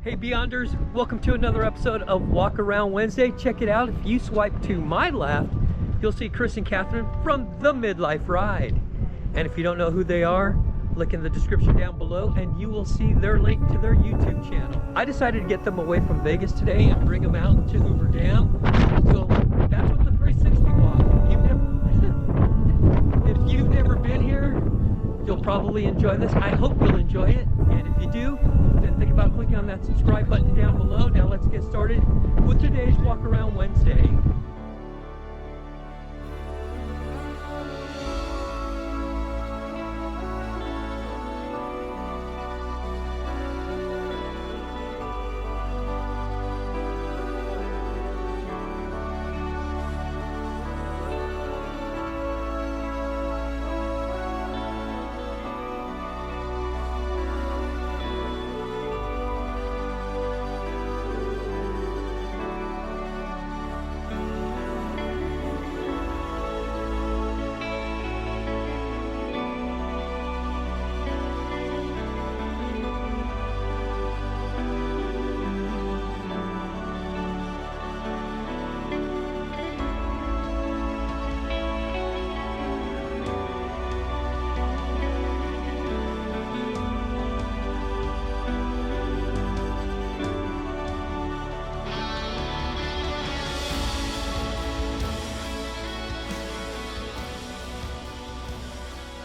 Hey Beyonders, welcome to another episode of Walkaround Wednesday. Check it out. If you swipe to my left, you'll see Chris and Cathryn from the Midlife Ride. And if you don't know who they are, look in the description down below and you will see their link to their YouTube channel. I decided to get them away from Vegas today and bring them out to Hoover Dam. So that's what the 360 walk. If you've never been here, you'll probably enjoy this. I hope you'll enjoy it. And if you do, then think about clicking on that subscribe button down below. Now let's get started with today's Walkaround Wednesday.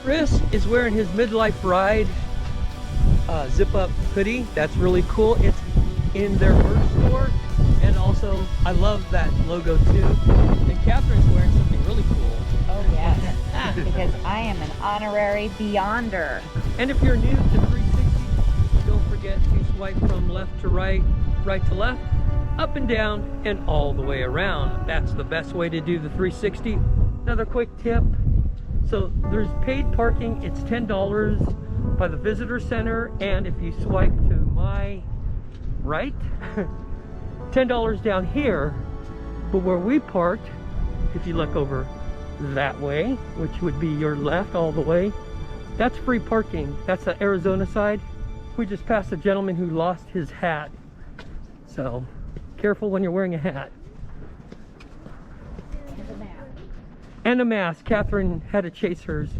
Chris is wearing his Midlife Ride zip-up hoodie. That's really cool. It's in their merch store, and also I love that logo too. And Cathryn's wearing something really cool. Oh yes, because I am an honorary Beyonder. And if you're new to 360, don't forget to swipe from left to right, right to left, up and down, and all the way around. That's the best way to do the 360. Another quick tip. So there's paid parking. It's $10 by the visitor center, and if you swipe to my right, $10 down here. But where we parked, if you look over that way, which would be your left all the way, that's free parking. That's the Arizona side. We just passed a gentleman who lost his hat, so careful when you're wearing a hat. And a mask. Cathryn had to chase hers.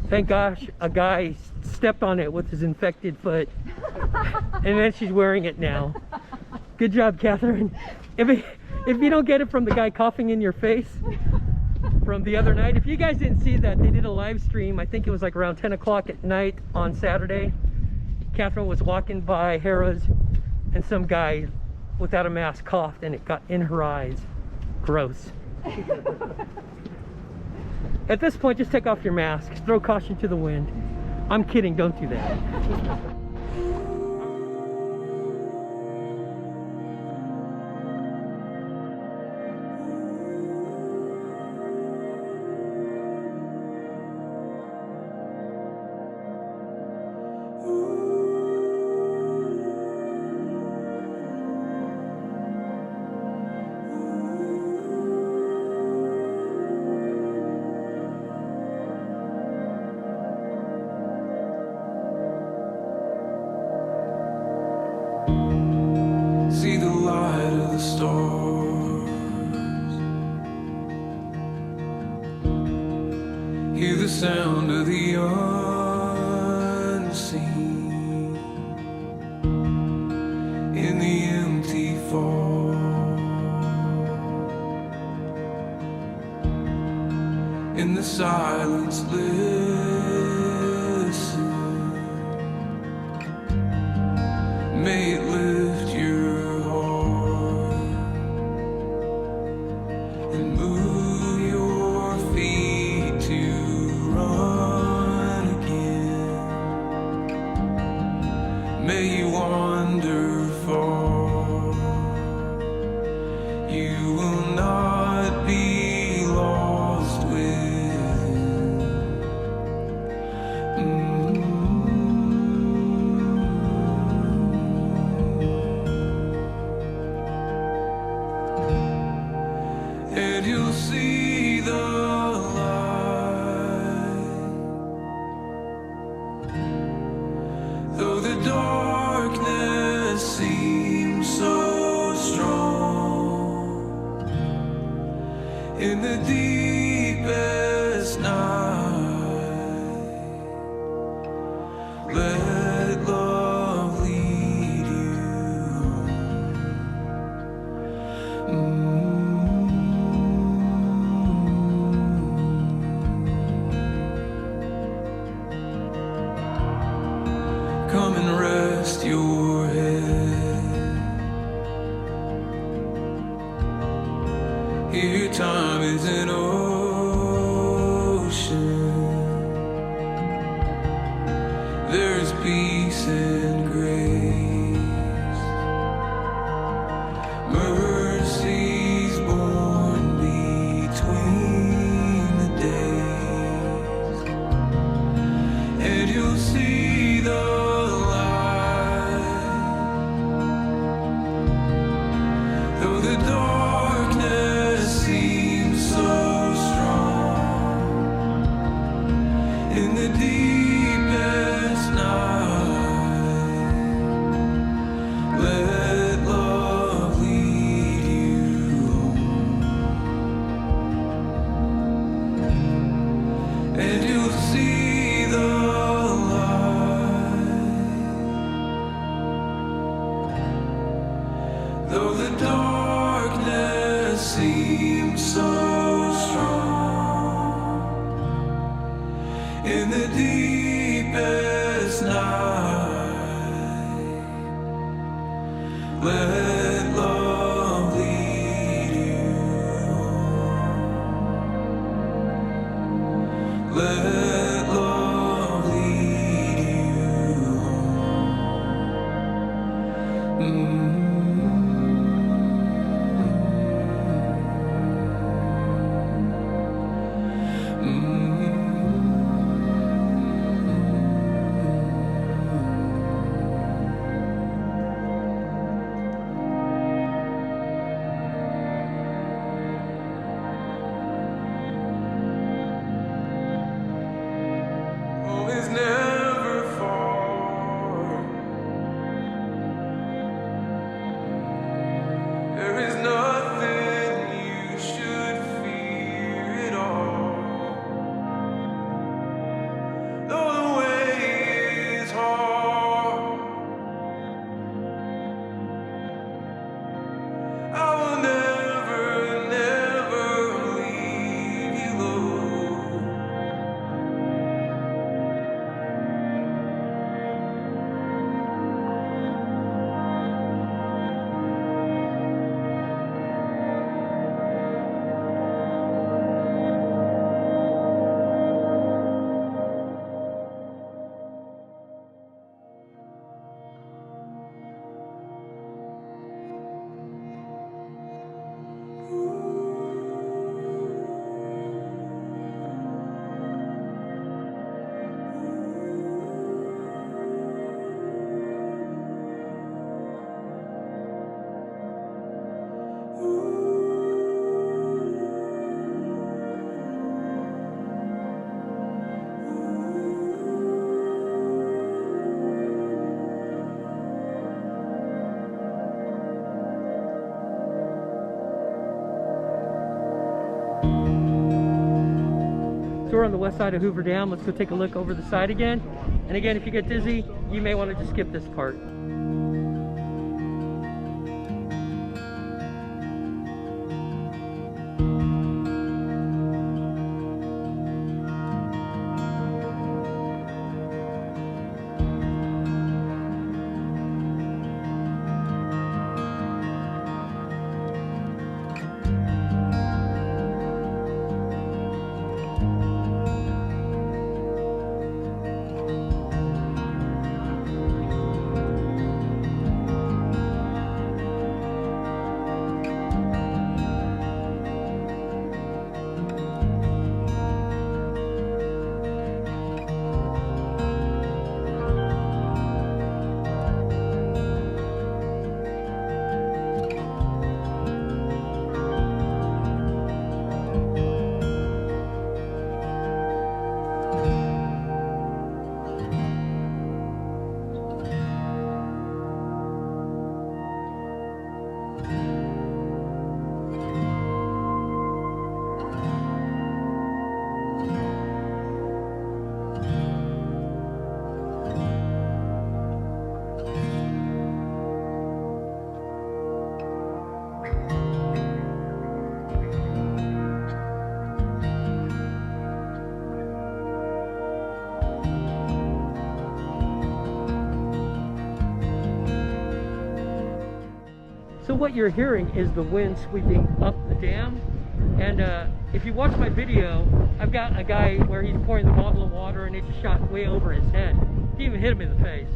Thank gosh a guy stepped on it with his infected foot. And then she's wearing it now. Good job, Cathryn. If you don't get it from the guy coughing in your face from the other night, if you guys didn't see that, they did a live stream. I think it was like around 10 o'clock at night on Saturday. Cathryn was walking by Harrah's and some guy without a mask coughed and it got in her eyes. Gross. At this point, just take off your mask. Throw caution to the wind. I'm kidding, don't do that. See the light of the stars, hear the sound of the unseen in the empty fall, in the silence listen, may it lift your heart and move your feet to run again. May you wander far, you will not be lost within. in the deepest night. Let love lead you home. Come and rest your head. Here time is an ocean. There's peace and grace. Mercy's born between the days. And you'll see the light. Though the darkness seems so strong, in the deepest night, let love lead you home. And you'll see the light. Though the darkness seems so strong, in the deepest night, let love lead you home. Let love lead you home. Home is never far. There is nothing you should fear at all. Though the way is hard, I will never, never leave you alone. So we're on the west side of Hoover Dam. Let's go take a look over the side again. And again, if you get dizzy, you may want to just skip this part. So what you're hearing is the wind sweeping up the dam. And if you watch my video, I've got a guy where he's pouring the bottle of water and it just shot way over his head. He even hit him in the face.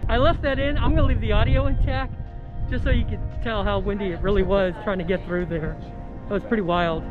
I left that in. I'm gonna leave the audio intact just so you can tell how windy it really was trying to get through there. It was pretty wild.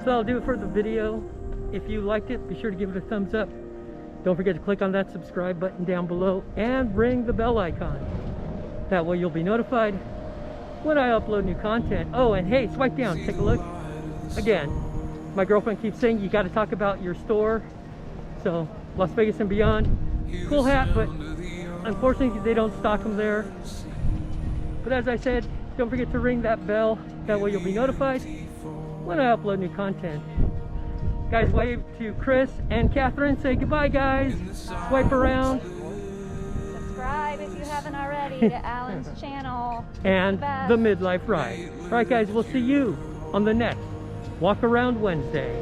So that'll do it for the video. If you liked it, be sure to give it a thumbs up. Don't forget to click on that subscribe button down below and ring the bell icon. That way you'll be notified when I upload new content. Oh, and hey, swipe down, take a look. Again, my girlfriend keeps saying you got to talk about your store. So Las Vegas and Beyond, cool hat, but unfortunately they don't stock them there. But as I said, don't forget to ring that bell. That way you'll be notified when I upload new content. Guys, wave to Chris and Cathryn. Say goodbye, guys. Swipe around. Subscribe if you haven't already to Alan's channel. And the Midlife Ride. All right, guys, we'll see you on the next Walkaround Wednesday.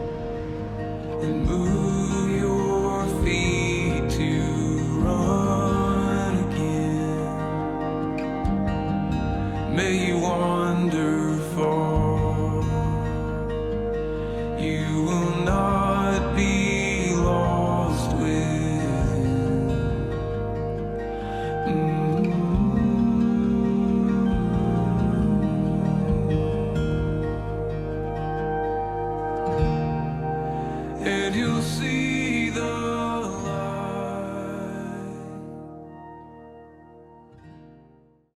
And move your feet to run again. May you wander far.